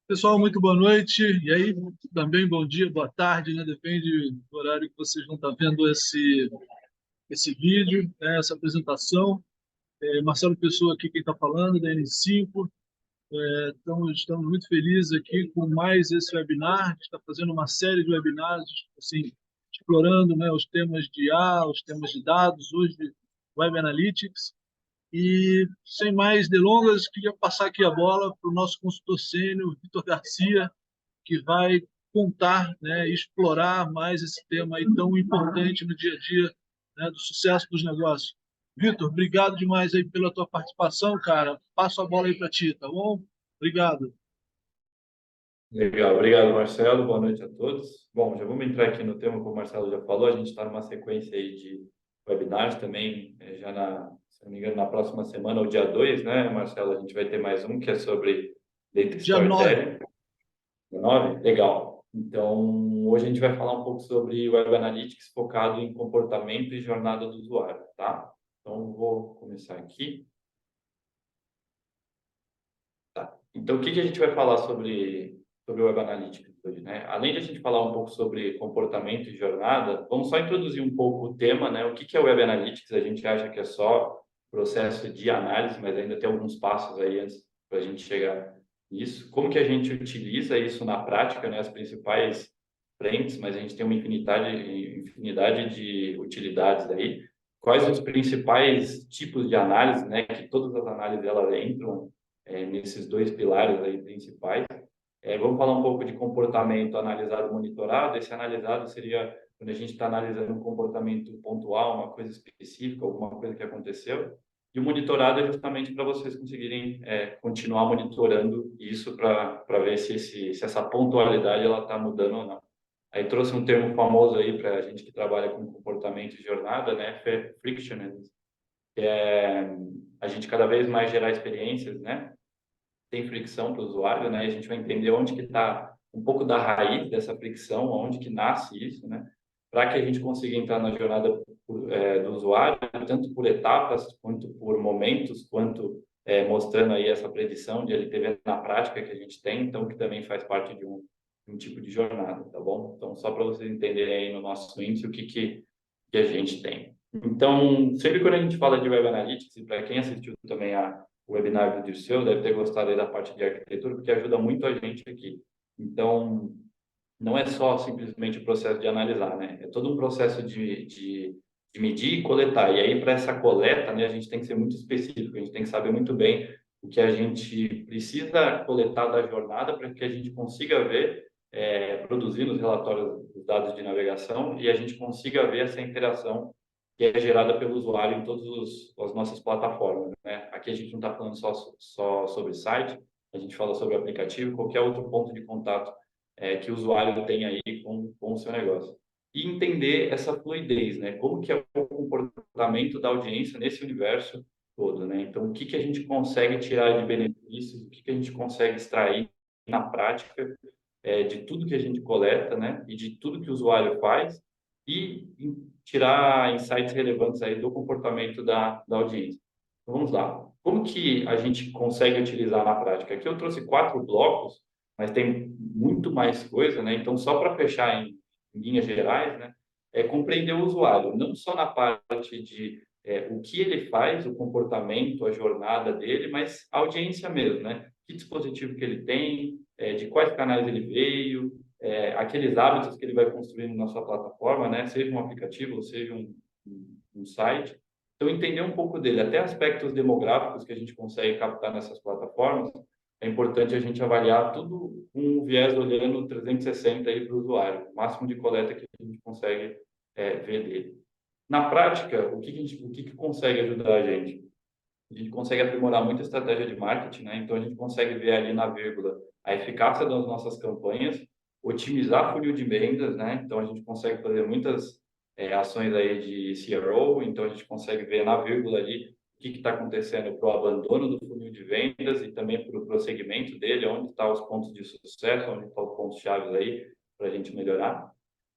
Pessoal, muito boa noite. E aí, também bom dia, boa tarde, né? Depende do horário que vocês vão estar vendo esse vídeo, né? Essa apresentação. Marcelo Pessoa aqui, quem está falando, da N5. Então, estamos muito felizes aqui com mais esse webinar. A gente está fazendo uma série de webinars, assim, explorando, né, os temas de IA, os temas de dados, hoje Web Analytics. E, sem mais delongas, queria passar aqui a bola para o nosso consultor sênior, Vitor Garcia, que vai contar, né, explorar mais esse tema aí tão importante no dia a dia, né, do sucesso dos negócios. Vitor, obrigado demais aí pela tua participação, cara. Passo a bola aí para ti, tá bom? Obrigado. Legal, obrigado, Marcelo. Boa noite a todos. Bom, já vamos entrar aqui no tema, como o Marcelo já falou, a gente está numa sequência aí de webinars também, se não me engano, na próxima semana, o dia 2, né, Marcelo? A gente vai ter mais um que é sobre Data Dia 9. Storytelling. Dia 9? Legal. Então, hoje a gente vai falar um pouco sobre Web Analytics focado em comportamento e jornada do usuário, tá? Então, vou começar aqui. Tá. Então, o que que a gente vai falar sobre o Web Analytics hoje, né? Além de a gente falar um pouco sobre comportamento e jornada, vamos só introduzir um pouco o tema, né? O que que é o Web Analytics? A gente acha que é só processo de análise, mas ainda tem alguns passos aí antes para a gente chegar nisso. Como que a gente utiliza isso na prática, né? As principais frentes, mas a gente tem uma infinidade de utilidades aí. Quais os principais tipos de análise, né? Que todas as análises elas entram nesses dois pilares aí principais. Vamos falar um pouco de comportamento analisado e monitorado. Esse analisado seria quando a gente está analisando um comportamento pontual, uma coisa específica, alguma coisa que aconteceu. E o monitorado é justamente para vocês conseguirem continuar monitorando isso para ver se essa pontualidade ela está mudando ou não. Aí trouxe um termo famoso aí para a gente que trabalha com comportamento e jornada, né? Frictionless, que é a gente cada vez mais gerar experiências, né? Tem fricção para o usuário, né? E a gente vai entender onde que está um pouco da raiz dessa fricção, onde que nasce isso, né? Para que a gente consiga entrar na jornada do usuário, tanto por etapas, quanto por momentos, quanto mostrando aí essa predição de LTV na prática que a gente tem, então que também faz parte de um tipo de jornada, tá bom? Então, só para vocês entenderem aí no nosso índice o que a gente tem. Então, sempre quando a gente fala de Web Analytics, e para quem assistiu também o webinar do Dirceu, deve ter gostado aí da parte de arquitetura, porque ajuda muito a gente aqui. Então, não é só simplesmente o processo de analisar, né? É todo um processo de medir e coletar. E aí, para essa coleta, né, a gente tem que ser muito específico, a gente tem que saber muito bem o que a gente precisa coletar da jornada para que a gente consiga ver, produzir nos relatórios os dados de navegação e a gente consiga ver essa interação que é gerada pelo usuário em todas as nossas plataformas, né? Aqui a gente não está falando só sobre site, a gente fala sobre aplicativo, qualquer outro ponto de contato que o usuário tem aí com o seu negócio. E entender essa fluidez, né? Como que é o comportamento da audiência nesse universo todo, né? Então, o que que a gente consegue tirar de benefícios, o que que a gente consegue extrair na prática de tudo que a gente coleta, né? E de tudo que o usuário faz e tirar insights relevantes aí do comportamento da audiência. Então, vamos lá. Como que a gente consegue utilizar na prática? Aqui eu trouxe 4 blocos, mas tem muito mais coisa, né? Então, só para fechar em linhas gerais, né? É compreender o usuário, não só na parte de o que ele faz, o comportamento, a jornada dele, mas a audiência mesmo, né? Que dispositivo que ele tem, de quais canais ele veio, aqueles hábitos que ele vai construindo na sua plataforma, né? Seja um aplicativo ou seja um site. Então, entender um pouco dele, até aspectos demográficos que a gente consegue captar nessas plataformas, é importante a gente avaliar tudo com um viés olhando 360 aí para o usuário, o máximo de coleta que a gente consegue ver dele. Na prática, o que consegue ajudar a gente? A gente consegue aprimorar muita estratégia de marketing, né? Então a gente consegue ver ali na vírgula a eficácia das nossas campanhas, otimizar funil de vendas, né? Então a gente consegue fazer muitas ações aí de CRO, então a gente consegue ver na vírgula ali o que está acontecendo para o abandono do funil de vendas e também para o prosseguimento dele, onde estão os pontos de sucesso, onde estão os pontos chaves aí para a gente melhorar.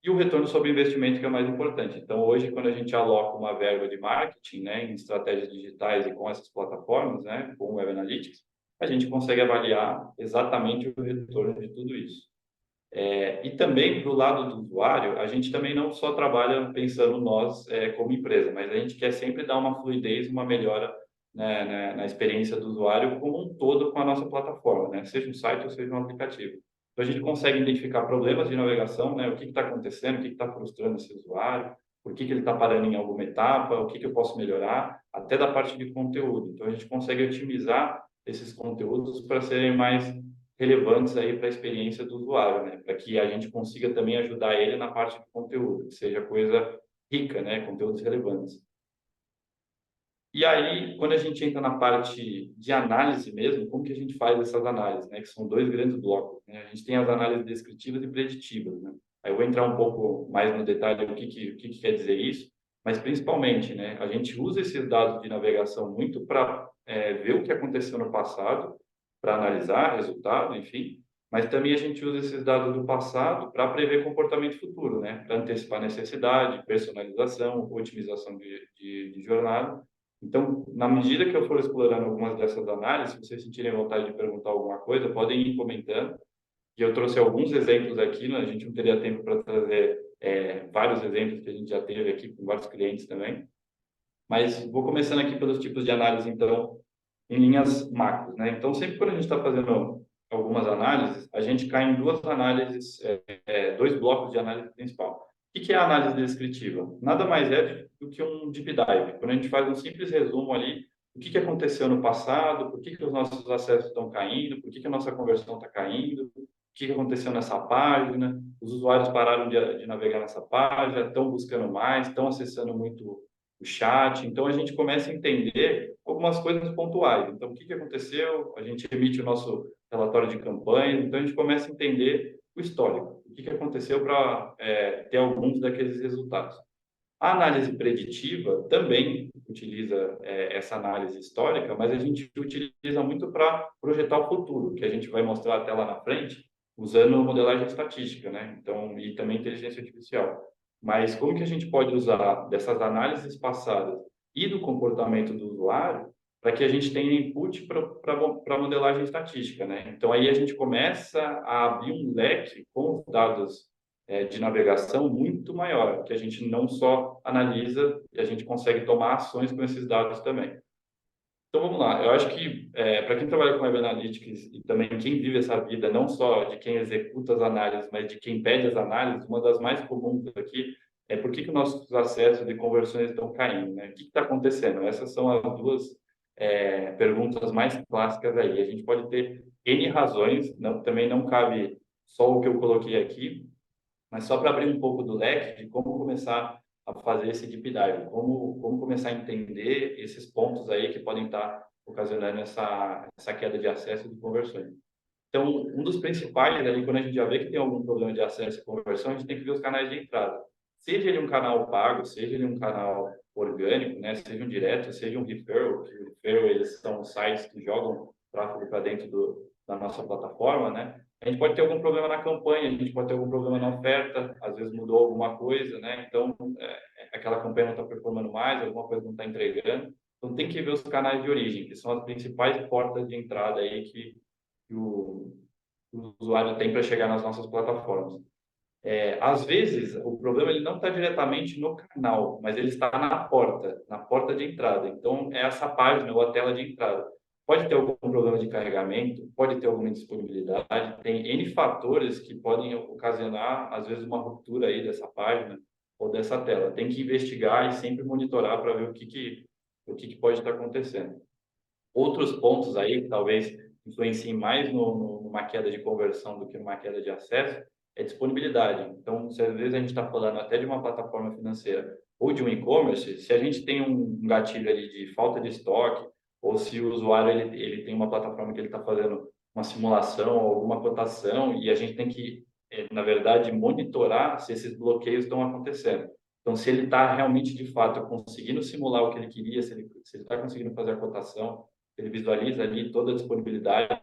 E o retorno sobre investimento, que é o mais importante. Então, hoje, quando a gente aloca uma verba de marketing, né, em estratégias digitais e com essas plataformas, né, com o Web Analytics, a gente consegue avaliar exatamente o retorno de tudo isso. E também, para o lado do usuário, a gente também não só trabalha pensando nós como empresa, mas a gente quer sempre dar uma fluidez, uma melhora, né, na experiência do usuário como um todo com a nossa plataforma, né? Seja um site ou seja um aplicativo. Então, a gente consegue identificar problemas de navegação, né? O que está acontecendo, o que está frustrando esse usuário, por que ele está parando em alguma etapa, o que eu posso melhorar, até da parte de conteúdo. Então, a gente consegue otimizar esses conteúdos para serem mais relevantes aí para a experiência do usuário, né? Para que a gente consiga também ajudar ele na parte de conteúdo, que seja coisa rica, né? Conteúdos relevantes. E aí, quando a gente entra na parte de análise mesmo, como que a gente faz essas análises, né? Que são dois grandes blocos, né? A gente tem as análises descritivas e preditivas, né? Aí eu vou entrar um pouco mais no detalhe do que quer dizer isso, mas principalmente, né? A gente usa esses dados de navegação muito para ver o que aconteceu no passado, para analisar resultado, enfim, mas também a gente usa esses dados do passado para prever comportamento futuro, né? Para antecipar necessidade, personalização, otimização de jornada. Então, na medida que eu for explorando algumas dessas análises, se vocês sentirem vontade de perguntar alguma coisa, podem ir comentando. E eu trouxe alguns exemplos aqui, né? A gente não teria tempo para trazer vários exemplos que a gente já teve aqui com vários clientes também. Mas vou começando aqui pelos tipos de análise, então, em linhas macros, né? Então, sempre quando a gente está fazendo algumas análises, a gente cai em duas análises, dois blocos de análise principal. O que é a análise descritiva? Nada mais é do que um deep dive. Quando a gente faz um simples resumo ali, o que aconteceu no passado, por que os nossos acessos estão caindo, por que a nossa conversão está caindo, o que aconteceu nessa página, os usuários pararam de navegar nessa página, estão buscando mais, estão acessando muito o chat. Então, a gente começa a entender algumas coisas pontuais. Então, o que aconteceu? A gente emite o nosso relatório de campanha. Então, a gente começa a entender o histórico. O que aconteceu para ter alguns daqueles resultados. A análise preditiva também utiliza essa análise histórica, mas a gente utiliza muito para projetar o futuro, que a gente vai mostrar até lá na frente, usando modelagem estatística, né? Então, e também inteligência artificial. Mas como que a gente pode usar dessas análises passadas e do comportamento do usuário para que a gente tenha input para a modelagem estatística, né? Então, aí a gente começa a abrir um leque com os dados de navegação muito maior, que a gente não só analisa, e a gente consegue tomar ações com esses dados também. Então, vamos lá. Eu acho que, para quem trabalha com Web Analytics e também quem vive essa vida, não só de quem executa as análises, mas de quem pede as análises, uma das mais comuns aqui é por que nossos acessos de conversões estão caindo, né? O que está acontecendo? Essas são as duas perguntas mais clássicas aí. A gente pode ter N razões, também não cabe só o que eu coloquei aqui, mas só para abrir um pouco do leque de como começar a fazer esse deep dive, como começar a entender esses pontos aí que podem estar ocasionando essa queda de acesso e de conversões. Então, um dos principais ali, quando a gente já vê que tem algum problema de acesso e conversão, a gente tem que ver os canais de entrada. Seja ele um canal pago, seja ele um canal orgânico, né? Seja um direto, seja um referral, que o referral, eles são sites que jogam tráfego para dentro da nossa plataforma, né? A gente pode ter algum problema na campanha, a gente pode ter algum problema na oferta, às vezes mudou alguma coisa, né? Então, aquela campanha não está performando mais, alguma coisa não está entregando. Então, tem que ver os canais de origem, que são as principais portas de entrada aí que o usuário tem para chegar nas nossas plataformas. Às vezes, o problema ele não está diretamente no canal, mas ele está na porta de entrada. Então, é essa página ou a tela de entrada. Pode ter algum problema de carregamento, pode ter alguma indisponibilidade, tem N fatores que podem ocasionar, às vezes, uma ruptura aí dessa página ou dessa tela. Tem que investigar e sempre monitorar para ver o que pode estar acontecendo. Outros pontos aí que talvez influenciem mais numa queda de conversão do que numa queda de acesso é disponibilidade. Então, se às vezes a gente está falando até de uma plataforma financeira ou de um e-commerce, se a gente tem um gatilho ali de falta de estoque, ou se o usuário ele tem uma plataforma que ele está fazendo uma simulação ou alguma cotação, e a gente tem que, na verdade, monitorar se esses bloqueios estão acontecendo. Então, se ele está realmente, de fato, conseguindo simular o que ele queria, se ele está conseguindo fazer a cotação, ele visualiza ali toda a disponibilidade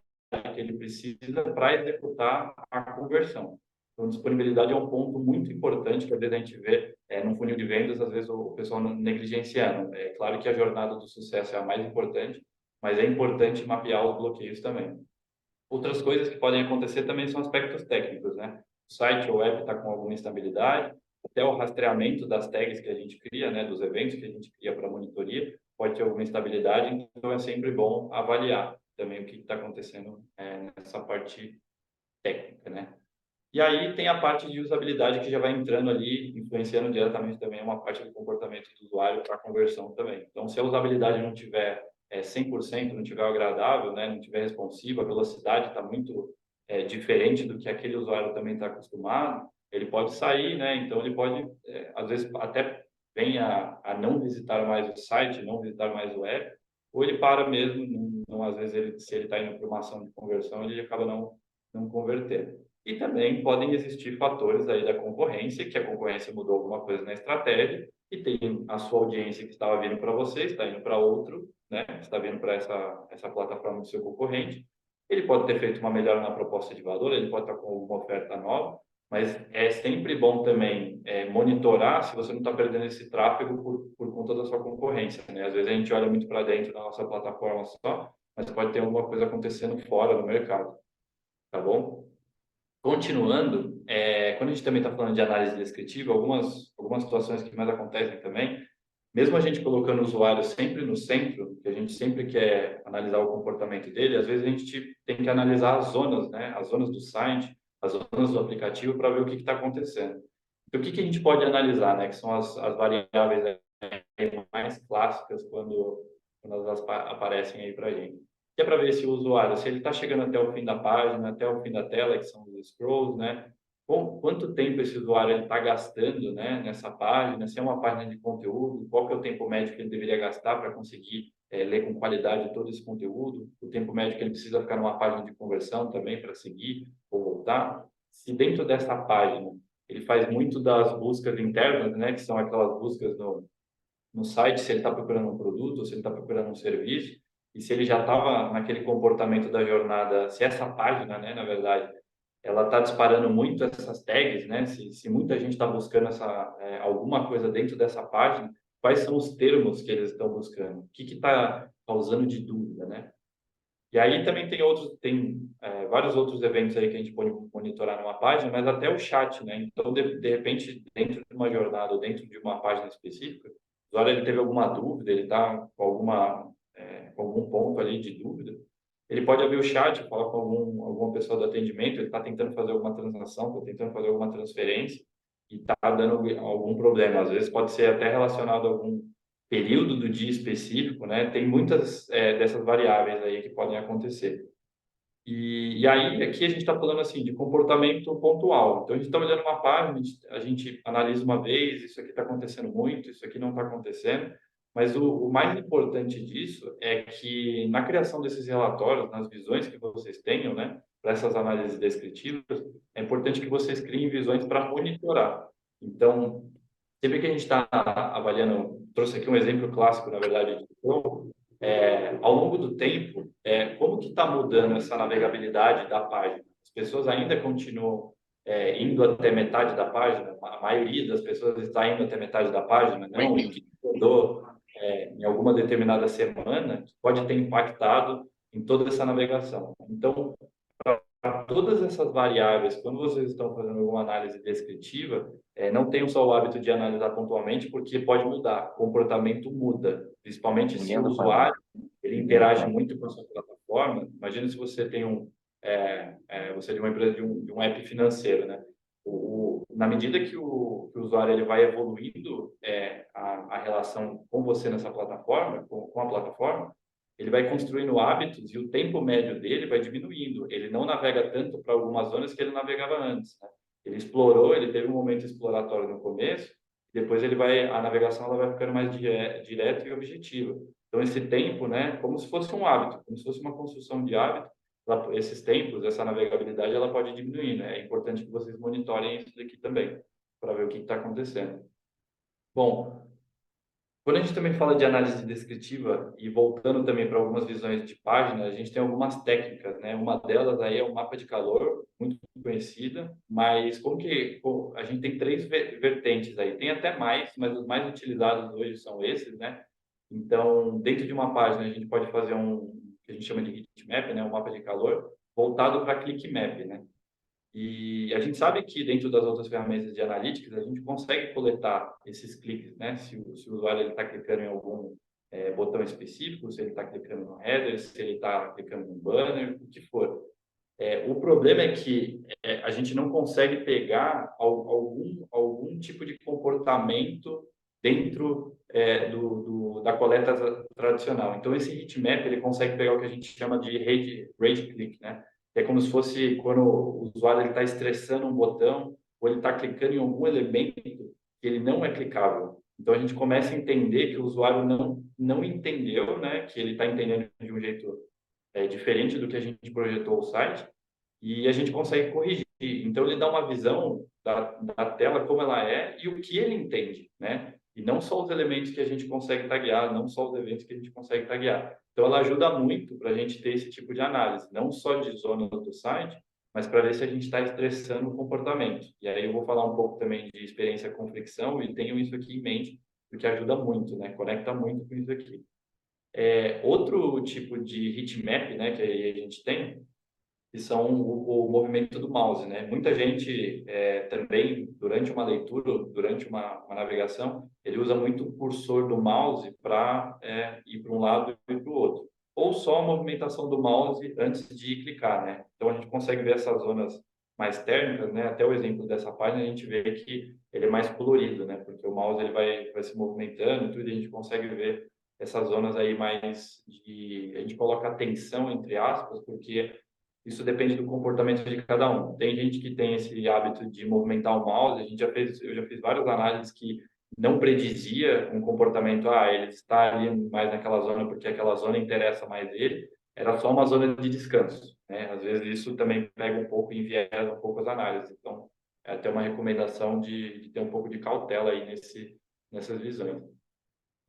que ele precisa para executar a conversão. Então, disponibilidade é um ponto muito importante que às vezes a gente vê no funil de vendas, às vezes o pessoal negligenciando. É claro que a jornada do sucesso é a mais importante, mas é importante mapear os bloqueios também. Outras coisas que podem acontecer também são aspectos técnicos, né? O site ou app está com alguma instabilidade, até o rastreamento das tags que a gente cria, né? Dos eventos que a gente cria para monitoria, pode ter alguma instabilidade, então é sempre bom avaliar também o que está acontecendo nessa parte técnica, né? E aí tem a parte de usabilidade que já vai entrando ali, influenciando diretamente também uma parte do comportamento do usuário para a conversão também. Então, se a usabilidade não tiver 100%, não tiver agradável, né, não tiver responsiva, a velocidade está muito diferente do que aquele usuário também está acostumado, ele pode sair, né? Então, ele pode, às vezes, até venha a não visitar mais o site, não visitar mais o app, ou ele para mesmo, não, às vezes, se ele está indo para uma ação de conversão, ele acaba não convertendo. E também podem existir fatores aí da concorrência, que a concorrência mudou alguma coisa na estratégia e tem a sua audiência que estava vindo para você, está indo para outro, né? Está vindo para essa plataforma do seu concorrente. Ele pode ter feito uma melhora na proposta de valor, ele pode estar com alguma oferta nova, mas é sempre bom também monitorar se você não está perdendo esse tráfego por conta da sua concorrência, né? Às vezes a gente olha muito para dentro da nossa plataforma só, mas pode ter alguma coisa acontecendo fora do mercado, tá bom? Continuando, quando a gente também está falando de análise descritiva, algumas situações que mais acontecem também, mesmo a gente colocando o usuário sempre no centro, que a gente sempre quer analisar o comportamento dele, às vezes a gente tem que analisar as zonas, né? As zonas do site, as zonas do aplicativo para ver o que está acontecendo. Então, o que a gente pode analisar, né? Que são as variáveis mais clássicas quando elas aparecem aí para a gente. Que é para ver se o usuário, se ele está chegando até o fim da página, até o fim da tela, que são os scrolls, né? Quanto tempo esse usuário está gastando, né, nessa página, se é uma página de conteúdo, qual que é o tempo médio que ele deveria gastar para conseguir ler com qualidade todo esse conteúdo, o tempo médio que ele precisa ficar numa página de conversão também para seguir ou voltar. Se dentro dessa página ele faz muito das buscas internas, né, que são aquelas buscas no site, se ele está procurando um produto, ou se ele está procurando um serviço, e se ele já estava naquele comportamento da jornada, se essa página, né, na verdade, ela está disparando muito essas tags, né? Se muita gente está buscando alguma coisa dentro dessa página, quais são os termos que eles estão buscando? O que está causando de dúvida, né? E aí também tem vários outros eventos aí que a gente pode monitorar numa página, mas até o chat, né? Então, de repente, dentro de uma jornada ou dentro de uma página específica, o usuário ele teve alguma dúvida, ele está com algum ponto ali de dúvida, ele pode abrir o chat, falar com alguma pessoa do atendimento, ele está tentando fazer alguma transação, está tentando fazer alguma transferência e está dando algum problema. Às vezes pode ser até relacionado a algum período do dia específico, né? Tem muitas dessas variáveis aí que podem acontecer. E aí, aqui a gente está falando assim de comportamento pontual. Então, a gente está olhando uma página, a gente analisa uma vez, isso aqui está acontecendo muito, isso aqui não está acontecendo. Mas o mais importante disso é que na criação desses relatórios, nas visões que vocês tenham, né, para essas análises descritivas, é importante que vocês criem visões para monitorar. Então, sempre que a gente está avaliando, trouxe aqui um exemplo clássico, na verdade, de jogo, ao longo do tempo, como que está mudando essa navegabilidade da página? As pessoas ainda continuam indo até metade da página? A maioria das pessoas está indo até metade da página? Não, o que mudou em alguma determinada semana pode ter impactado em toda essa navegação. Então, para todas essas variáveis, quando vocês estão fazendo alguma análise descritiva, não tenham só o hábito de analisar pontualmente, porque pode mudar, o comportamento muda, principalmente se o usuário ele interage muito com a sua plataforma. Imagina se você tem você é de uma empresa de um app financeiro, né? Na medida que o usuário ele vai evoluindo a relação com você nessa plataforma, com a plataforma, ele vai construindo hábitos e o tempo médio dele vai diminuindo. Ele não navega tanto para algumas zonas que ele navegava antes, né? Ele explorou, ele teve um momento exploratório no começo, depois a navegação ela vai ficando mais direta e objetiva. Então esse tempo, né, como se fosse um hábito, como se fosse uma construção de hábito, esses tempos, essa navegabilidade, ela pode diminuir, né? É importante que vocês monitorem isso daqui também, para ver o que está acontecendo. Bom, quando a gente também fala de análise descritiva e voltando também para algumas visões de página, a gente tem algumas técnicas, né? Uma delas aí é o mapa de calor, muito conhecida, mas a gente tem três vertentes aí. Tem até mais, mas os mais utilizados hoje são esses, né? Então, dentro de uma página, a gente pode fazer que a gente chama de heat map, né, um mapa de calor, voltado para click map, né? E a gente sabe que dentro das outras ferramentas de analytics, a gente consegue coletar esses cliques, né? Se o usuário está clicando em algum botão específico, se ele está clicando no header, se ele está clicando no banner, o que for. O problema é que a gente não consegue pegar algum tipo de comportamento dentro da coleta tradicional. Então, esse heatmap ele consegue pegar o que a gente chama de rage click, né? É como se fosse quando o usuário está estressando um botão ou ele está clicando em algum elemento que ele não é clicável. Então, a gente começa a entender que o usuário não entendeu, né? Que ele está entendendo de um jeito diferente do que a gente projetou o site e a gente consegue corrigir. Então, ele dá uma visão da tela como ela é e o que ele entende, né? E não só os elementos que a gente consegue taguear, não só os eventos que a gente consegue taguear. Então, ela ajuda muito para a gente ter esse tipo de análise, não só de zona do site, mas para ver se a gente está estressando o comportamento. E aí eu vou falar um pouco também de experiência com fricção e tenho isso aqui em mente, porque ajuda muito, né? Conecta muito com isso aqui. Outro tipo de heatmap, né, que a gente tem, que são o movimento do mouse, né? Muita gente também, durante uma leitura, durante uma navegação, ele usa muito o cursor do mouse para ir para um lado e para o outro. Ou só a movimentação do mouse antes de clicar, né? Então, a gente consegue ver essas zonas mais térmicas, né? Até o exemplo dessa página, a gente vê que ele é mais colorido, né? Porque o mouse ele vai se movimentando e tudo, e a gente consegue ver essas zonas aí mais de... A gente coloca atenção, entre aspas, porque isso depende do comportamento de cada um. Tem gente que tem esse hábito de movimentar o mouse. Eu já fiz várias análises que não predizia um comportamento. Ele está ali mais naquela zona porque aquela zona interessa mais ele. Era só uma zona de descanso, né? Às vezes isso também pega um pouco, enviesa um pouco as análises. Então, é até uma recomendação de ter um pouco de cautela aí nessas visões.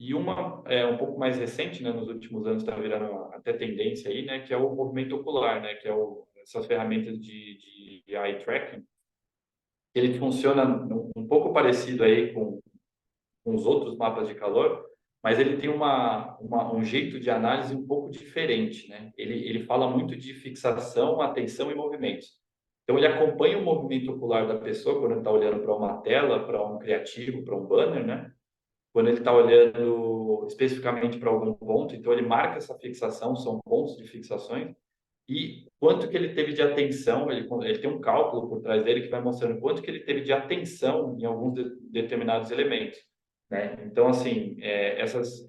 E uma um pouco mais recente, né, nos últimos anos está virando até tendência aí, né, que é o movimento ocular, né, que é essas ferramentas de eye tracking. Ele funciona um pouco parecido aí com os outros mapas de calor, mas ele tem um jeito de análise um pouco diferente, né? Ele fala muito de fixação, atenção e movimentos. Então ele acompanha o movimento ocular da pessoa quando está olhando para uma tela, para um criativo, para um banner, né? Quando ele está olhando especificamente para algum ponto, então ele marca essa fixação, são pontos de fixações, e quanto que ele teve de atenção, ele tem um cálculo por trás dele que vai mostrando quanto que ele teve de atenção em alguns determinados elementos, né? Então, assim, essas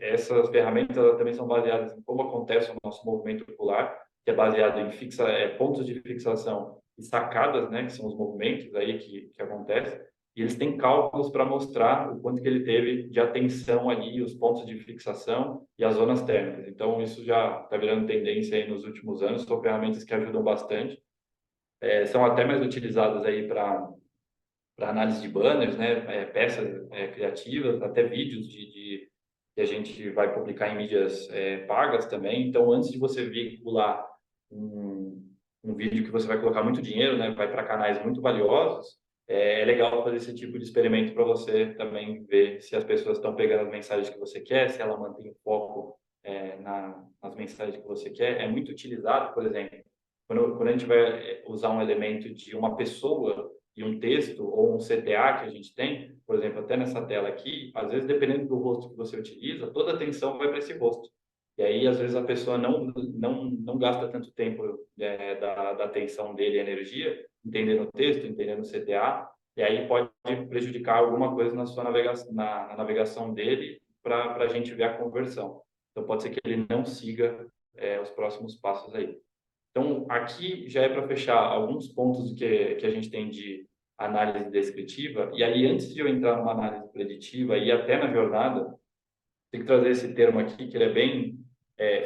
ferramentas elas também são baseadas em como acontece o nosso movimento ocular, que é baseado em pontos de fixação e sacadas, né, que são os movimentos aí que acontecem, e eles têm cálculos para mostrar o quanto que ele teve de atenção ali, os pontos de fixação e as zonas térmicas. Então, isso já está virando tendência aí nos últimos anos, são ferramentas que ajudam bastante. São até mais utilizadas aí para análise de banners, né? Peças criativas, até vídeos que a gente vai publicar em mídias pagas também. Então, antes de você veicular um vídeo que você vai colocar muito dinheiro, né? Vai para canais muito valiosos, é legal fazer esse tipo de experimento para você também ver se as pessoas estão pegando as mensagens que você quer, se ela mantém o foco nas mensagens que você quer. É muito utilizado, por exemplo, quando a gente vai usar um elemento de uma pessoa e um texto ou um CTA que a gente tem, por exemplo, até nessa tela aqui, às vezes, dependendo do rosto que você utiliza, toda a atenção vai para esse rosto. E aí, às vezes, a pessoa não gasta tanto tempo da atenção dele e energia entendendo o texto, entendendo o CTA, e aí pode prejudicar alguma coisa na sua navegação, na navegação dele para a gente ver a conversão. Então, pode ser que ele não siga os próximos passos aí. Então, aqui já é para fechar alguns pontos que a gente tem de análise descritiva, e aí, antes de eu entrar numa análise preditiva e até na jornada, tem que trazer esse termo aqui, que ele é bem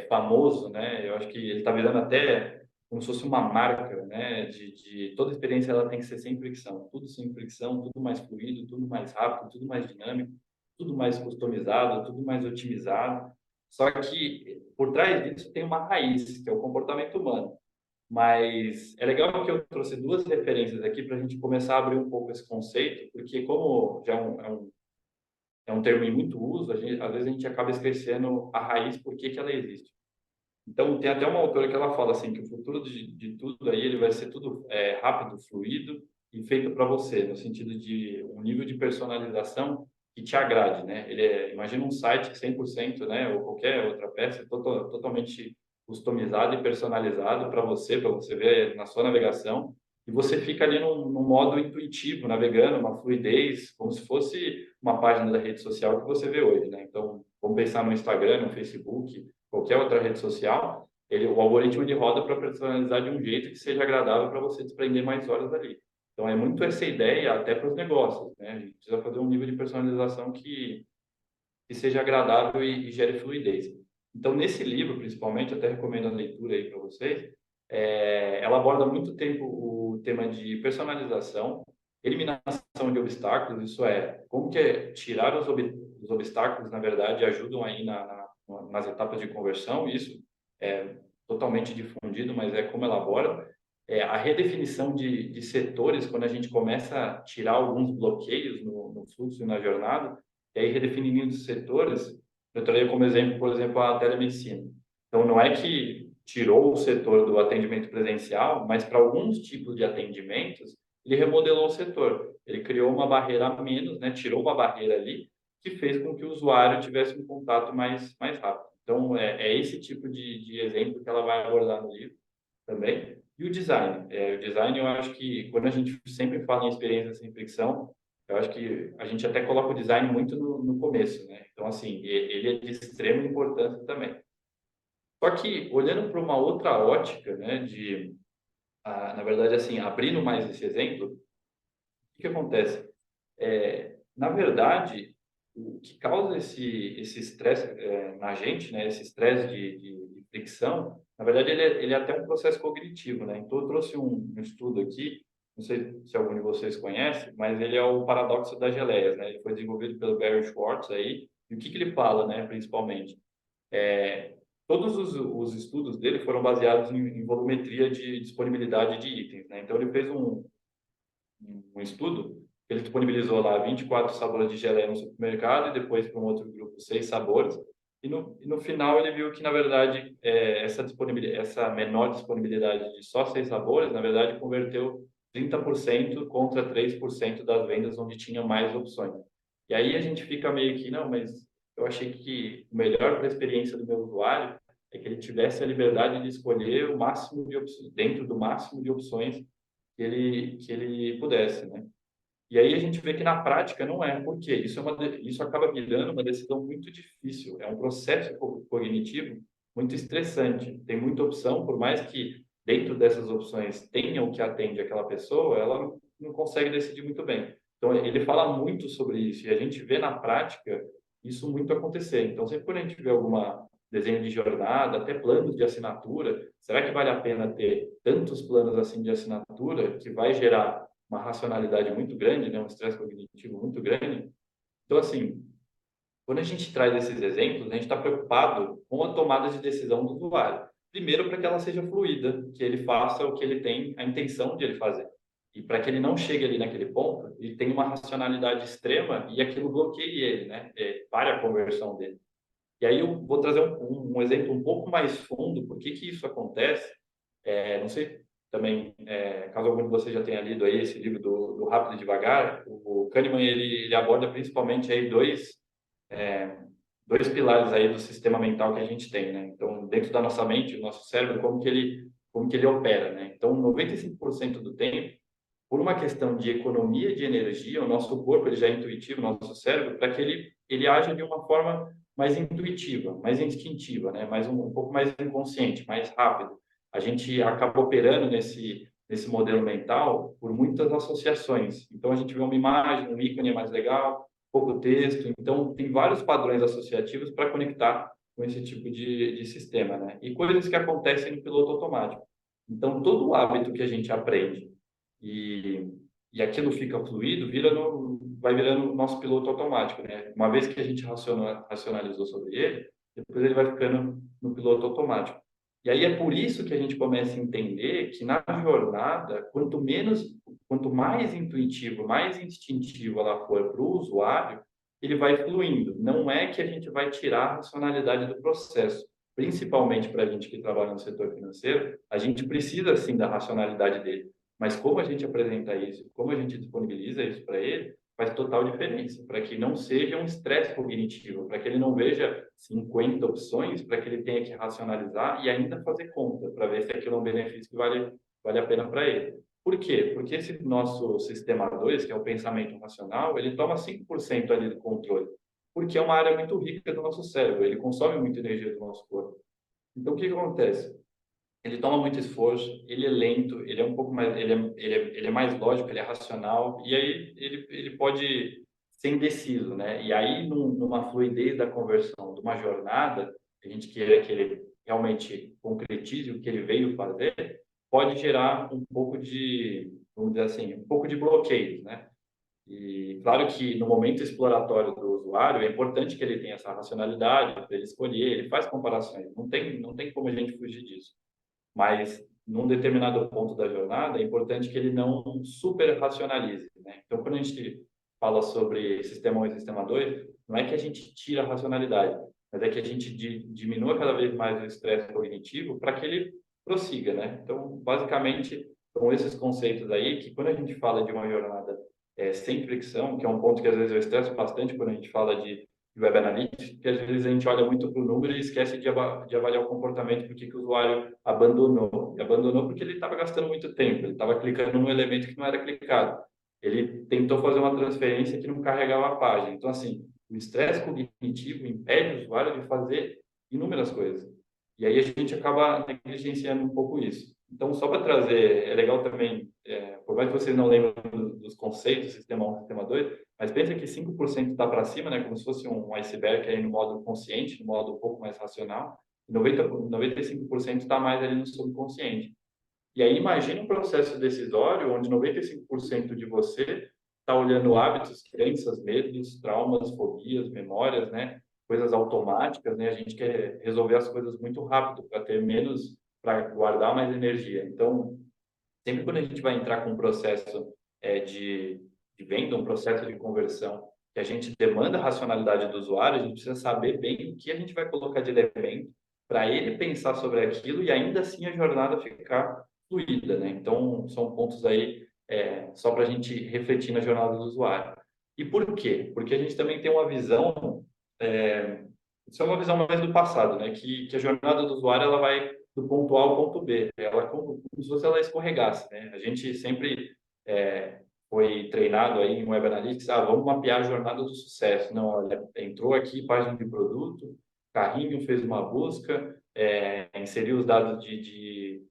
famoso, né? Eu acho que ele está virando até como se fosse uma marca, né? De toda experiência ela tem que ser sem fricção, tudo sem fricção, tudo mais fluido, tudo mais rápido, tudo mais dinâmico, tudo mais customizado, tudo mais otimizado. Só que por trás disso tem uma raiz, que é o comportamento humano. Mas é legal que eu trouxe duas referências aqui para a gente começar a abrir um pouco esse conceito, porque como já é um é um termo em muito uso, às vezes a gente acaba esquecendo a raiz, por que que ela existe. Então, tem até uma autora que ela fala assim, que o futuro de tudo aí, ele vai ser tudo rápido, fluido e feito para você, no sentido de um nível de personalização que te agrade, né? Imagina um site que 100%, né, ou qualquer outra peça, totalmente customizado e personalizado para você ver na sua navegação, e você fica ali num modo intuitivo, navegando, uma fluidez, como se fosse uma página da rede social que você vê hoje, né? Então, vamos pensar no Instagram, no Facebook, qualquer outra rede social, o algoritmo ele roda para personalizar de um jeito que seja agradável para você desprender mais horas ali. Então, é muito essa ideia até para os negócios, né? A gente precisa fazer um nível de personalização que seja agradável e gere fluidez. Então, nesse livro, principalmente, até recomendo a leitura aí para vocês, ela aborda muito tempo o tema de personalização, eliminação de obstáculos, isso é, como que tirar os obstáculos, na verdade, ajudam aí nas etapas de conversão, isso é totalmente difundido, mas é como ela aborda. A redefinição de setores, quando a gente começa a tirar alguns bloqueios no fluxo e na jornada, e aí redefinindo os setores, eu traria como exemplo, por exemplo, a telemedicina. Então, não é que tirou o setor do atendimento presencial, mas para alguns tipos de atendimentos, ele remodelou o setor. Ele criou uma barreira a menos, né? Tirou uma barreira ali, que fez com que o usuário tivesse um contato mais rápido. Então, é esse tipo de exemplo que ela vai abordar no livro também. E o design. O design, eu acho que quando a gente sempre fala em experiência sem fricção, eu acho que a gente até coloca o design muito no começo, né? Então, assim, ele é de extrema importância também. Só que, olhando para uma outra ótica, né, na verdade, assim, abrindo mais esse exemplo, o que acontece? Na verdade, o que causa esse estresse na gente, né, esse estresse de fricção, na verdade, ele é até um processo cognitivo, né? Então, eu trouxe um estudo aqui, não sei se algum de vocês conhece, mas ele é o paradoxo das geleias, né? Ele foi desenvolvido pelo Barry Schwartz aí, e o que ele fala, né, principalmente? Todos os estudos dele foram baseados em volumetria de disponibilidade de itens, né? Então, ele fez um estudo, ele disponibilizou lá 24 sabores de geleia no supermercado e depois para um outro grupo 6 sabores. E no final ele viu que, na verdade, essa menor disponibilidade de só 6 sabores, na verdade, converteu 30% contra 3% das vendas onde tinha mais opções. E aí a gente fica meio que, não, mas eu achei que o melhor para a experiência do meu usuário é que ele tivesse a liberdade de escolher o máximo de opções, dentro do máximo de opções que ele pudesse, né? E aí a gente vê que na prática não é. Por quê? Isso acaba virando uma decisão muito difícil. É um processo cognitivo muito estressante. Tem muita opção, por mais que dentro dessas opções tenha o que atende aquela pessoa, ela não consegue decidir muito bem. Então ele fala muito sobre isso e a gente vê na prática isso muito acontecer. Então sempre quando a gente vê alguma desenho de jornada, até planos de assinatura, será que vale a pena ter tantos planos assim de assinatura que vai gerar uma racionalidade muito grande, né, um estresse cognitivo muito grande? Então, assim, quando a gente traz esses exemplos, a gente está preocupado com a tomada de decisão do usuário. Primeiro, para que ela seja fluida, que ele faça o que ele tem a intenção de ele fazer. E para que ele não chegue ali naquele ponto, ele tenha uma racionalidade extrema e aquilo bloqueie ele, né? Pare a conversão dele. E aí eu vou trazer um exemplo um pouco mais fundo, por que que isso acontece. Não sei também, caso algum de vocês já tenha lido aí esse livro do Rápido e Devagar, o Kahneman ele aborda principalmente aí dois pilares aí do sistema mental que a gente tem, né? Então, dentro da nossa mente, o nosso cérebro, como que ele opera, né? Então, 95% do tempo, por uma questão de economia de energia, o nosso corpo ele já é intuitivo, o nosso cérebro, para que ele haja de uma forma mais intuitiva, mais instintiva, né? Mais um pouco mais inconsciente, mais rápido. A gente acaba operando nesse modelo mental por muitas associações. Então a gente vê uma imagem, um ícone é mais legal, pouco texto. Então tem vários padrões associativos para conectar com esse tipo de sistema, né? E coisas que acontecem no piloto automático. Então todo o hábito que a gente aprende e, e aquilo fica fluido, vai virando o nosso piloto automático, né? Uma vez que a gente racionalizou sobre ele, depois ele vai ficando no piloto automático. E aí é por isso que a gente começa a entender que na jornada, quanto mais intuitivo, mais instintivo ela for para o usuário, ele vai fluindo. Não é que a gente vai tirar a racionalidade do processo. Principalmente para a gente que trabalha no setor financeiro, a gente precisa sim da racionalidade dele. Mas como a gente apresenta isso, como a gente disponibiliza isso para ele, faz total diferença, para que não seja um estresse cognitivo, para que ele não veja 50 opções, para que ele tenha que racionalizar e ainda fazer conta, para ver se aquilo é um benefício que vale a pena para ele. Por quê? Porque esse nosso sistema 2, que é o pensamento racional, ele toma 5% ali do controle, porque é uma área muito rica do nosso cérebro, ele consome muita energia do nosso corpo. Então, o que que acontece? Ele toma muito esforço, ele é lento, ele é um pouco mais, ele é mais lógico, ele é racional, e aí ele pode ser indeciso, né? E aí, numa fluidez da conversão, de uma jornada, que a gente queira que ele realmente concretize o que ele veio fazer, pode gerar um pouco de, vamos dizer assim, um pouco de bloqueios, né? E claro que no momento exploratório do usuário é importante que ele tenha essa racionalidade para ele escolher, ele faz comparações, não tem como a gente fugir disso. Mas num determinado ponto da jornada é importante que ele não super racionalize, né? Então, quando a gente fala sobre sistema 1 e sistema 2, não é que a gente tira a racionalidade, mas é que a gente diminua cada vez mais o estresse cognitivo para que ele prossiga, né? Então, basicamente, são esses conceitos aí que quando a gente fala de uma jornada sem fricção, que é um ponto que às vezes eu estresso bastante quando a gente fala de Web Analytics, porque às vezes a gente olha muito para o número e esquece de avaliar o comportamento, porque que o usuário abandonou. E abandonou porque ele estava gastando muito tempo, ele estava clicando num elemento que não era clicado. Ele tentou fazer uma transferência que não carregava a página. Então, assim, o estresse cognitivo impede o usuário de fazer inúmeras coisas. E aí a gente acaba negligenciando um pouco isso. Então, só para trazer, é legal também, por mais que vocês não lembrem dos conceitos, sistema 1, sistema 2, mas pensa que 5% está para cima, né, como se fosse um iceberg aí no modo consciente, no modo um pouco mais racional, e 95% está mais ali no subconsciente. E aí imagina um processo decisório onde 95% de você está olhando hábitos, crenças, medos, traumas, fobias, memórias, né, coisas automáticas, né? A gente quer resolver as coisas muito rápido para ter menos, para guardar mais energia. Então, sempre quando a gente vai entrar com um processo de venda, um processo de conversão, que a gente demanda a racionalidade do usuário, a gente precisa saber bem o que a gente vai colocar de elemento para ele pensar sobre aquilo e ainda assim a jornada ficar fluida, né? Então, são pontos aí só para a gente refletir na jornada do usuário. E por quê? Porque a gente também tem uma visão, isso é uma visão mais do passado, né? Que a jornada do usuário ela vai do ponto A ao ponto B. Ela é como se fosse ela escorregasse, né? A gente sempre foi treinado aí em Web Analytics, vamos mapear a jornada do sucesso. Não, olha, entrou aqui, página de produto, carrinho, fez uma busca, inseriu os dados de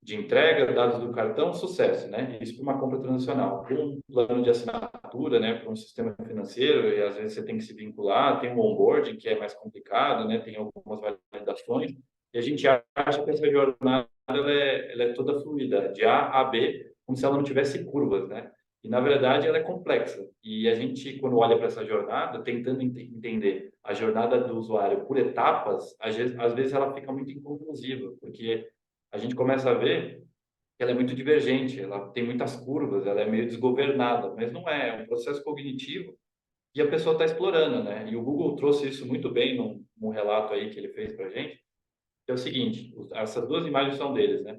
entrega, dados do cartão, sucesso, né? Isso para uma compra transacional. Para um plano de assinatura, né? Para um sistema financeiro, e às vezes você tem que se vincular, tem um onboarding que é mais complicado, né? Tem algumas validações, e a gente acha que essa jornada ela é toda fluida, de A a B, como se ela não tivesse curvas, né? E, na verdade, ela é complexa. E a gente, quando olha para essa jornada, tentando entender a jornada do usuário por etapas, às vezes ela fica muito inconclusiva, porque a gente começa a ver que ela é muito divergente, ela tem muitas curvas, ela é meio desgovernada, mas não é, é um processo cognitivo e a pessoa está explorando, né? E o Google trouxe isso muito bem num relato aí que ele fez para a gente, que é o seguinte, essas duas imagens são deles, né?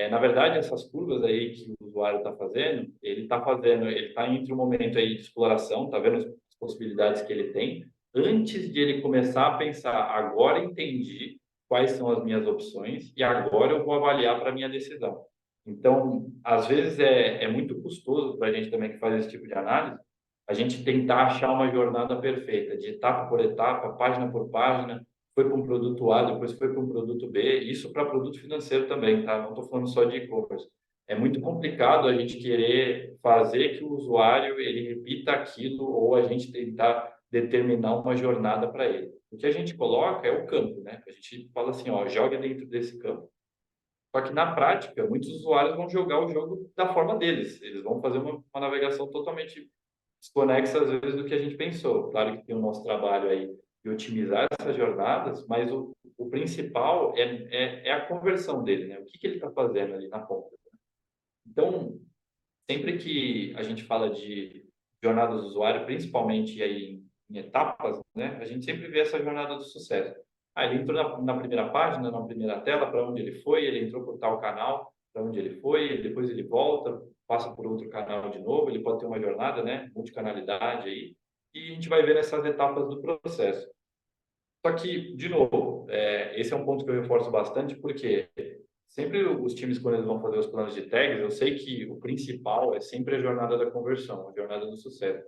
Na verdade, essas curvas aí que o usuário está fazendo, ele está entre um momento aí de exploração, está vendo as possibilidades que ele tem, antes de ele começar a pensar, agora entendi quais são as minhas opções e agora eu vou avaliar para minha decisão. Então, às vezes é muito custoso para a gente também que faz esse tipo de análise, a gente tentar achar uma jornada perfeita, de etapa por etapa, página por página, foi para um produto A, depois foi para um produto B, isso para produto financeiro também, tá? Não estou falando só de e-commerce. É muito complicado a gente querer fazer que o usuário ele repita aquilo ou a gente tentar determinar uma jornada para ele. O que a gente coloca é o campo, né? A gente fala assim, ó, joga dentro desse campo. Só que na prática, muitos usuários vão jogar o jogo da forma deles. Eles vão fazer uma navegação totalmente desconexa, às vezes, do que a gente pensou. Claro que tem o nosso trabalho aí de otimizar essas jornadas, mas o principal é a conversão dele, né? O que ele está fazendo ali na ponta. Então, sempre que a gente fala de jornada do usuário, principalmente aí em etapas, né, a gente sempre vê essa jornada do sucesso. Ah, ele entrou na primeira página, na primeira tela, para onde ele foi, ele entrou por tal canal, para onde ele foi, depois ele volta, passa por outro canal de novo, ele pode ter uma jornada, né, multicanalidade aí, e a gente vai ver essas etapas do processo. Só que, de novo, esse é um ponto que eu reforço bastante, porque sempre os times, quando eles vão fazer os planos de tags, eu sei que o principal é sempre a jornada da conversão, a jornada do sucesso.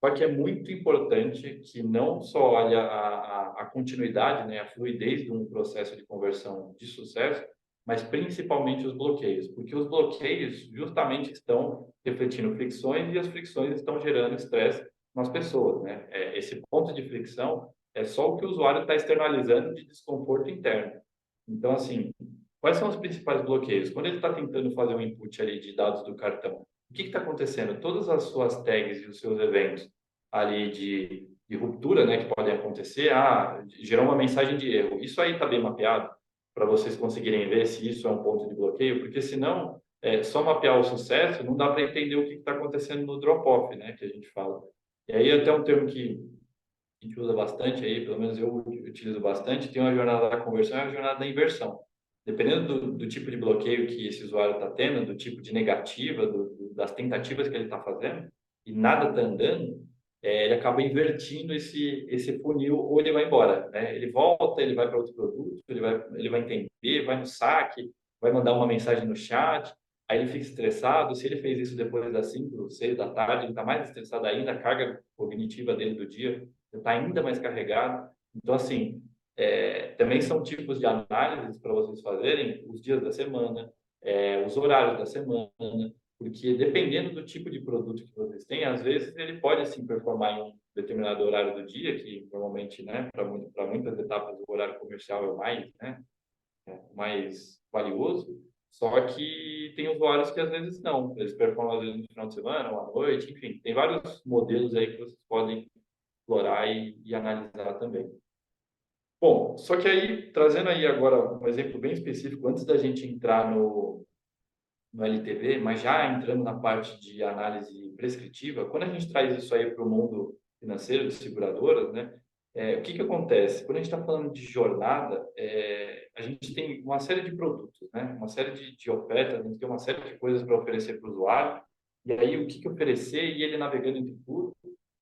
Só que é muito importante que não só olhe a continuidade, né, a fluidez de um processo de conversão de sucesso, mas principalmente os bloqueios, porque os bloqueios justamente estão refletindo fricções e as fricções estão gerando estresse nas pessoas, né? Esse ponto de fricção é só o que o usuário está externalizando de desconforto interno. Então, assim, quais são os principais bloqueios? Quando ele está tentando fazer um input ali de dados do cartão, o que está acontecendo? Todas as suas tags e os seus eventos ali de ruptura, né, que podem acontecer, gerou uma mensagem de erro. Isso aí está bem mapeado para vocês conseguirem ver se isso é um ponto de bloqueio, porque senão, só mapear o sucesso não dá para entender o que está acontecendo no drop-off, né, que a gente fala. E aí até um termo que a gente usa bastante aí, pelo menos eu utilizo bastante, tem uma jornada da conversão e uma jornada da inversão. Dependendo do tipo de bloqueio que esse usuário está tendo, do tipo de negativa, das tentativas que ele está fazendo, e nada está andando, ele acaba invertindo esse funil ou ele vai embora, né? Ele volta, ele vai para outro produto, ele vai entender, vai no saque, vai mandar uma mensagem no chat, aí ele fica estressado. Se ele fez isso depois das 5, 6 da tarde, ele está mais estressado ainda, a carga cognitiva dele do dia está ainda mais carregado. Então, assim, também são tipos de análises para vocês fazerem os dias da semana, os horários da semana, porque dependendo do tipo de produto que vocês têm, às vezes ele pode assim performar em um determinado horário do dia, que normalmente, né, para muitas etapas o horário comercial é o mais, né, mais valioso. Só que tem usuários que às vezes não, eles performam às vezes no final de semana ou à noite, enfim, tem vários modelos aí que vocês podem explorar e analisar também. Bom, só que aí, trazendo aí agora um exemplo bem específico, antes da gente entrar no LTV, mas já entrando na parte de análise prescritiva, quando a gente traz isso aí para o mundo financeiro de seguradoras, né, o que acontece? Quando a gente está falando de jornada, a gente tem uma série de produtos, né, uma série de ofertas, a gente tem uma série de coisas para oferecer para o usuário, e aí o que oferecer e ele navegando entre tudo.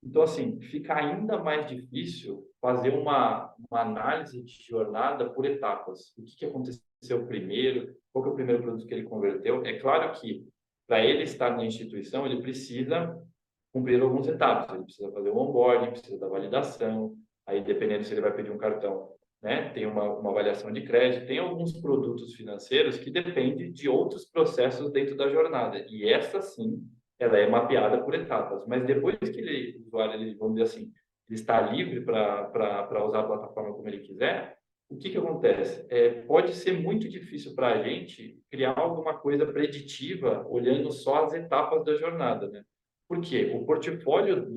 Então, assim, fica ainda mais difícil fazer uma análise de jornada por etapas. O que aconteceu primeiro, qual que é o primeiro produto que ele converteu. É claro que, para ele estar na instituição, ele precisa cumprir algumas etapas. Ele precisa fazer o onboarding, precisa da validação, aí dependendo se ele vai pedir um cartão, né, tem uma avaliação de crédito, tem alguns produtos financeiros que dependem de outros processos dentro da jornada. E essa, sim, ela é mapeada por etapas. Mas depois que o usuário, vamos dizer assim, ele está livre para usar a plataforma como ele quiser, o que acontece? Pode ser muito difícil para a gente criar alguma coisa preditiva olhando só as etapas da jornada, né? Porque o portfólio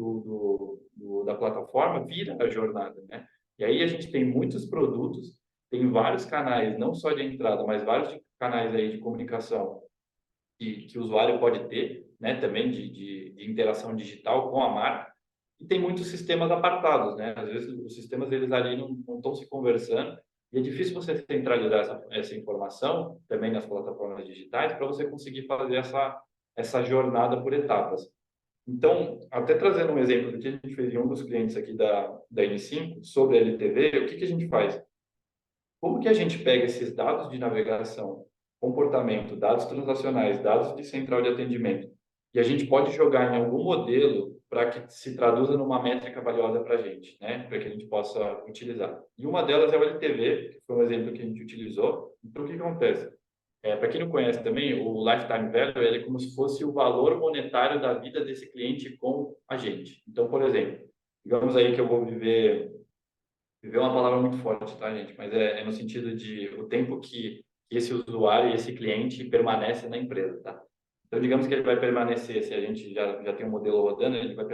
da plataforma vira a jornada, né? E aí a gente tem muitos produtos, tem vários canais, não só de entrada, mas vários canais aí de comunicação que o usuário pode ter, né? Também de interação digital com a marca. E tem muitos sistemas apartados, né? Às vezes os sistemas eles ali não estão se conversando e é difícil você centralizar essa informação também nas plataformas digitais para você conseguir fazer essa jornada por etapas. Então, até trazendo um exemplo do que a gente fez em um dos clientes aqui da N5 sobre a LTV, o que a gente faz? Como que a gente pega esses dados de navegação, comportamento, dados transacionais, dados de central de atendimento, e a gente pode jogar em algum modelo para que se traduza numa métrica valiosa para a gente, né? Para que a gente possa utilizar. E uma delas é o LTV, que foi um exemplo que a gente utilizou. Então, o que acontece? Para quem não conhece também, o Lifetime Value ele é como se fosse o valor monetário da vida desse cliente com a gente. Então, por exemplo, digamos aí que eu vou viver é uma palavra muito forte, tá, gente? Mas é no sentido de o tempo que esse usuário e esse cliente permanece na empresa, tá? Então, digamos que ele vai permanecer, se a gente já tem um modelo rodando, ele vai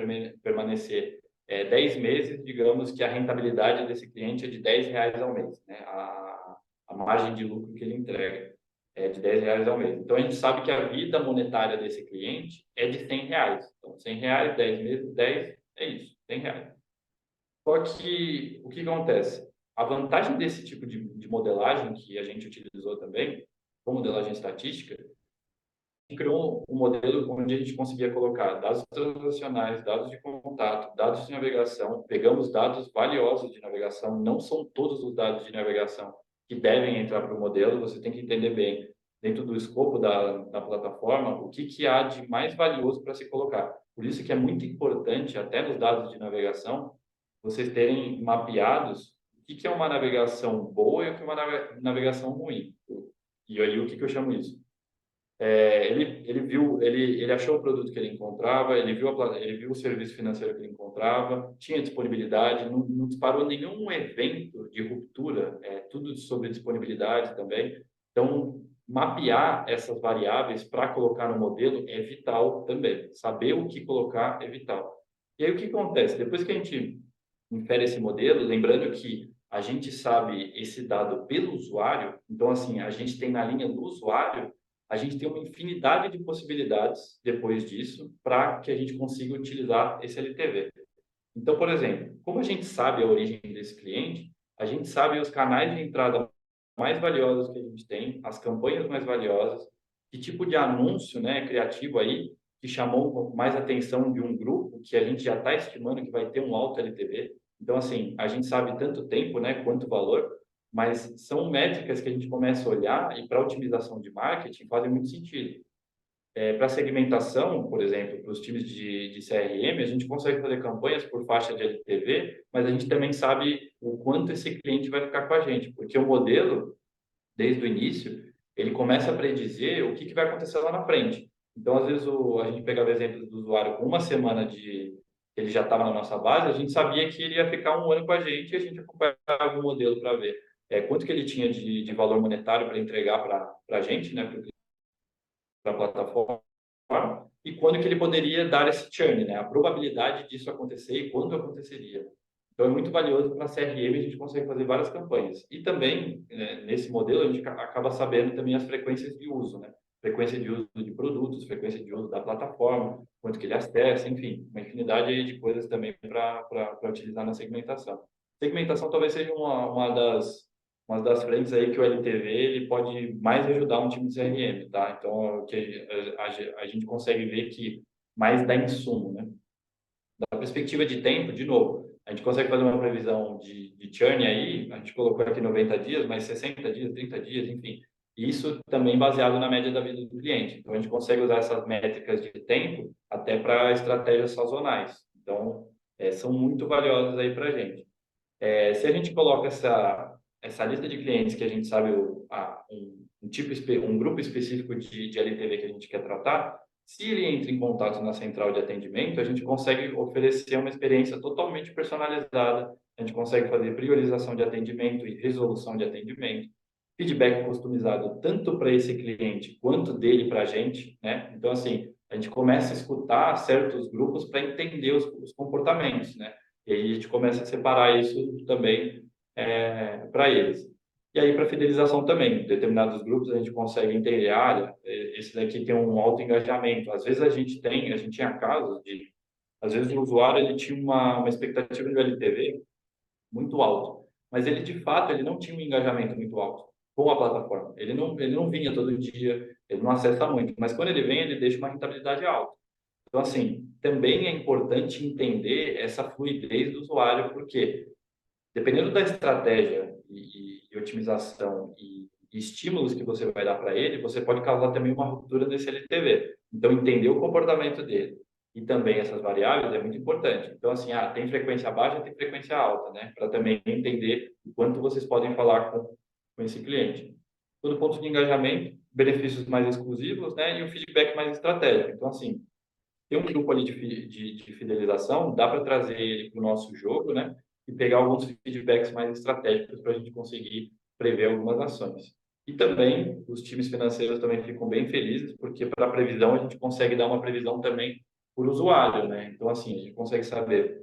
permanecer 10 meses, digamos que a rentabilidade desse cliente é de R$ 10 ao mês, né? A margem de lucro que ele entrega é de R$ 10 ao mês. Então, a gente sabe que a vida monetária desse cliente é de R$ 100. Então, R$ 100, 10 meses, 10, é isso, R$ 100. Só que o que acontece? A vantagem desse tipo de modelagem que a gente utilizou também, com modelagem estatística, criou um modelo onde a gente conseguia colocar dados transacionais, dados de contato, dados de navegação, pegamos dados valiosos de navegação, não são todos os dados de navegação que devem entrar para o modelo, você tem que entender bem, dentro do escopo da plataforma, o que há de mais valioso para se colocar. Por isso que é muito importante, até nos dados de navegação, vocês terem mapeados o que é uma navegação boa e o que é uma navegação ruim. E aí, o que eu chamo isso? Ele viu, ele achou o produto que ele encontrava, ele viu o serviço financeiro que ele encontrava, tinha disponibilidade, não disparou nenhum evento de ruptura, tudo sobre disponibilidade também. Então, mapear essas variáveis para colocar no modelo é vital também. Saber o que colocar é vital. E aí, o que acontece? Depois que a gente infere esse modelo, lembrando que a gente sabe esse dado pelo usuário, então, assim, a gente tem na linha do usuário a gente tem uma infinidade de possibilidades depois disso para que a gente consiga utilizar esse LTV. Então, por exemplo, como a gente sabe a origem desse cliente, a gente sabe os canais de entrada mais valiosos que a gente tem, as campanhas mais valiosas, que tipo de anúncio, né, criativo aí que chamou mais atenção de um grupo que a gente já está estimando que vai ter um alto LTV. Então, assim, a gente sabe tanto tempo, né, quanto valor, mas são métricas que a gente começa a olhar e para otimização de marketing fazem muito sentido. Para segmentação, por exemplo, para os times de CRM, a gente consegue fazer campanhas por faixa de LTV, mas a gente também sabe o quanto esse cliente vai ficar com a gente, porque o modelo, desde o início, ele começa a predizer o que vai acontecer lá na frente. Então, às vezes, a gente pegava exemplos do usuário com uma semana de ele já estava na nossa base, a gente sabia que ele ia ficar um ano com a gente e a gente acompanhava o modelo para ver quanto que ele tinha de valor monetário para entregar para a gente, né, para a plataforma, e quando que ele poderia dar esse churn, né, a probabilidade disso acontecer e quando aconteceria. Então, é muito valioso para a CRM, a gente consegue fazer várias campanhas. E também, nesse modelo, a gente acaba sabendo também as frequências de uso, né? Frequência de uso de produtos, frequência de uso da plataforma, quanto que ele acessa, enfim, uma infinidade aí de coisas também para utilizar na segmentação. Segmentação talvez seja uma das frentes aí que o LTV ele pode mais ajudar um time de CRM, tá? Então, que a gente consegue ver que mais dá insumo, né? Da perspectiva de tempo, de novo, a gente consegue fazer uma previsão de churn aí, a gente colocou aqui 90 dias, mas 60 dias, 30 dias, enfim. Isso também baseado na média da vida do cliente. Então, a gente consegue usar essas métricas de tempo até para estratégias sazonais. Então, são muito valiosas aí para a gente. Se a gente coloca essa lista de clientes que a gente sabe um grupo específico de LTV que a gente quer tratar, se ele entra em contato na central de atendimento, a gente consegue oferecer uma experiência totalmente personalizada, a gente consegue fazer priorização de atendimento e resolução de atendimento, feedback customizado tanto para esse cliente quanto dele para a gente, né? Então, assim, a gente começa a escutar certos grupos para entender os comportamentos, né? E aí a gente começa a separar isso também para eles. E aí, para fidelização também, determinados grupos a gente consegue entender, esse daqui tem um alto engajamento. Às vezes a gente tinha casos de, às vezes o usuário ele tinha uma expectativa de LTV muito alto, mas ele de fato ele não tinha um engajamento muito alto com a plataforma. Ele não vinha todo dia, ele não acessa muito, mas quando ele vem, ele deixa uma rentabilidade alta. Então, assim, também é importante entender essa fluidez do usuário, porque dependendo da estratégia e otimização e estímulos que você vai dar para ele, você pode causar também uma ruptura nesse LTV. Então, entender o comportamento dele e também essas variáveis é muito importante. Então, assim, tem frequência baixa, tem frequência alta, né? Para também entender o quanto vocês podem falar com esse cliente. Todo ponto de engajamento, benefícios mais exclusivos, né? E o feedback mais estratégico. Então, assim, tem um grupo ali de fidelização, dá para trazer ele para o nosso jogo, né? E pegar alguns feedbacks mais estratégicos para a gente conseguir prever algumas ações. E também, os times financeiros também ficam bem felizes, porque para a previsão a gente consegue dar uma previsão também por usuário, né? Então, assim, a gente consegue saber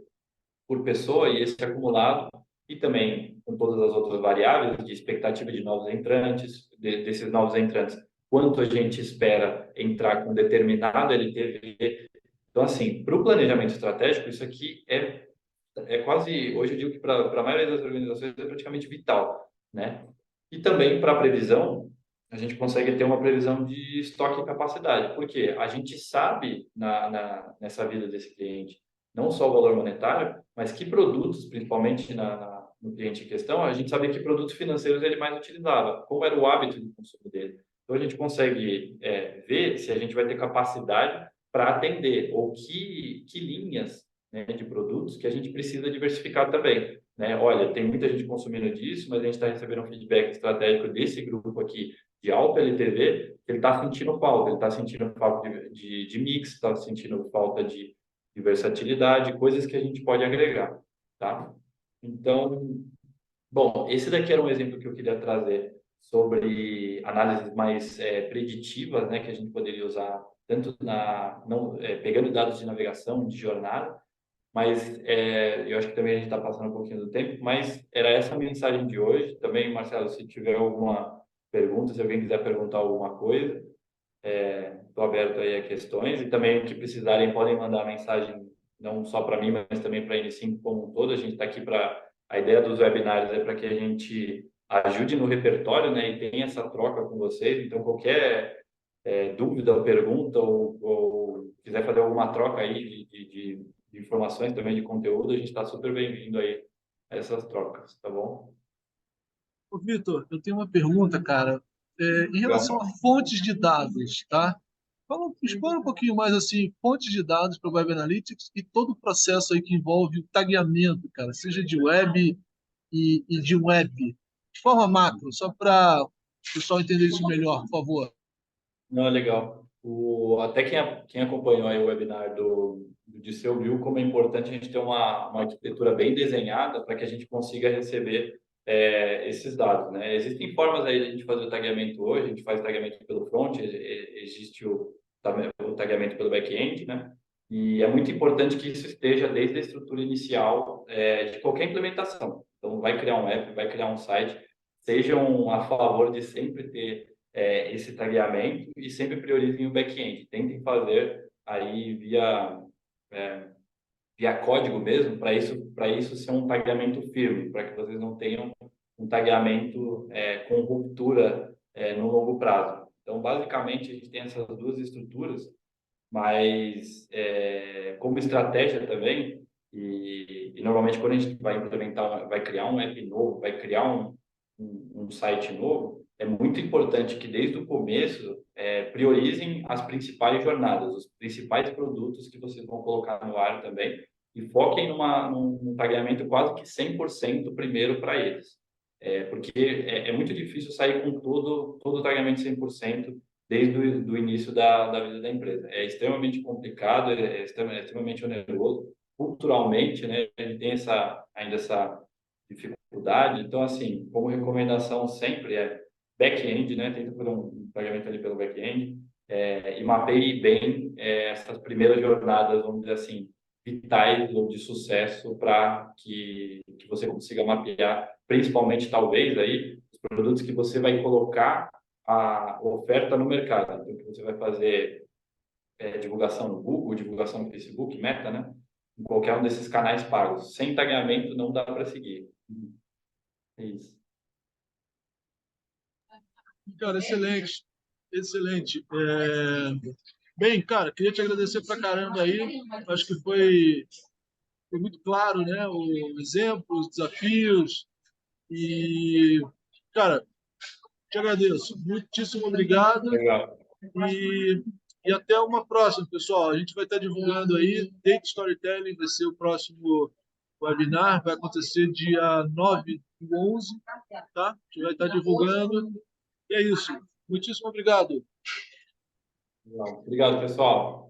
por pessoa e esse acumulado, e também com todas as outras variáveis de expectativa de novos entrantes, desses novos entrantes, quanto a gente espera entrar com determinado LTV. Então, assim, para o planejamento estratégico, isso aqui é é quase, hoje eu digo que para a maioria das organizações é praticamente vital, né? E também para a previsão, a gente consegue ter uma previsão de estoque e capacidade, porque a gente sabe nessa vida desse cliente não só o valor monetário, mas que produtos, principalmente no cliente em questão, a gente sabia que produtos financeiros ele mais utilizava, como era o hábito de consumo dele. Então a gente consegue ver se a gente vai ter capacidade para atender ou que linhas, né, de produtos que a gente precisa diversificar também, né? Olha, tem muita gente consumindo disso, mas a gente está recebendo um feedback estratégico desse grupo aqui de alta LTV, ele está sentindo falta, ele está sentindo falta de mix, está sentindo falta de versatilidade, coisas que a gente pode agregar, tá? Então, bom, esse daqui era um exemplo que eu queria trazer sobre análises mais preditivas, né, que a gente poderia usar tanto não, pegando dados de navegação, de jornada, mas eu acho que também a gente está passando um pouquinho do tempo, mas era essa a mensagem de hoje. Também, Marcelo, se tiver alguma pergunta, se alguém quiser perguntar alguma coisa, estou aberto aí a questões e também o que precisarem podem mandar mensagem não só para mim, mas também para a N5 como um todo. A gente está aqui para a ideia dos webinários é para que a gente ajude no repertório, né, e tenha essa troca com vocês. Então qualquer dúvida ou pergunta ou quiser fazer alguma troca aí de informações também de conteúdo, a gente está super bem-vindo aí a essas trocas, tá bom? Ô, Vitor, eu tenho uma pergunta, cara. Em relação a Legal. fontes de dados, tá? Explora um pouquinho mais assim, fontes de dados para o Web Analytics e todo o processo aí que envolve o tagueamento, cara, seja de web e de web, de forma macro, só para o pessoal entender isso melhor, por favor. Não, é legal. Até quem acompanhou aí o webinar do Disseu viu como é importante a gente ter uma arquitetura bem desenhada para que a gente consiga receber esses dados, né? Existem formas aí de a gente fazer o tagueamento hoje, a gente faz tagueamento pelo front, existe o tagueamento pelo back-end, né? E é muito importante que isso esteja desde a estrutura inicial de qualquer implementação. Então, vai criar um app, vai criar um site, sejam a favor de sempre ter esse tagueamento e sempre priorizem o back-end. Tentem fazer aí é, via código mesmo, para isso ser um tagueamento firme, para que vocês não tenham um tagueamento com ruptura no longo prazo. Então, basicamente, a gente tem essas duas estruturas, mas como estratégia também, e normalmente quando a gente vai implementar, vai criar um app novo, vai criar um site novo, é muito importante que desde o começo priorizem as principais jornadas, os principais produtos que vocês vão colocar no ar também, e foquem num tagueamento quase que 100% primeiro para eles. Porque é muito difícil sair com todo o tagueamento 100% desde o início da vida da empresa. É extremamente complicado, extremamente oneroso. Culturalmente, né, a gente tem ainda essa dificuldade. Então, assim, como recomendação sempre back-end, né, tenta fazer um pagamento ali pelo back-end e mapeie bem essas primeiras jornadas, vamos dizer assim, vitais ou de sucesso para que você consiga mapear, principalmente, talvez, aí, os produtos que você vai colocar a oferta no mercado. Então, que você vai fazer divulgação no Google, divulgação no Facebook, Meta, né? Em qualquer um desses canais pagos. Sem tagueamento não dá para seguir. É isso. Cara, excelente, excelente. Bem, cara, queria te agradecer pra caramba aí. Acho que foi muito claro, né? O exemplo, os desafios e, cara, te agradeço. Muitíssimo obrigado Legal. e, e até uma próxima, pessoal. A gente vai estar divulgando aí. Date Storytelling vai ser o próximo webinar. Vai acontecer dia 9/11, tá? A gente vai estar divulgando. E é isso. Muitíssimo obrigado. Legal. Obrigado, pessoal.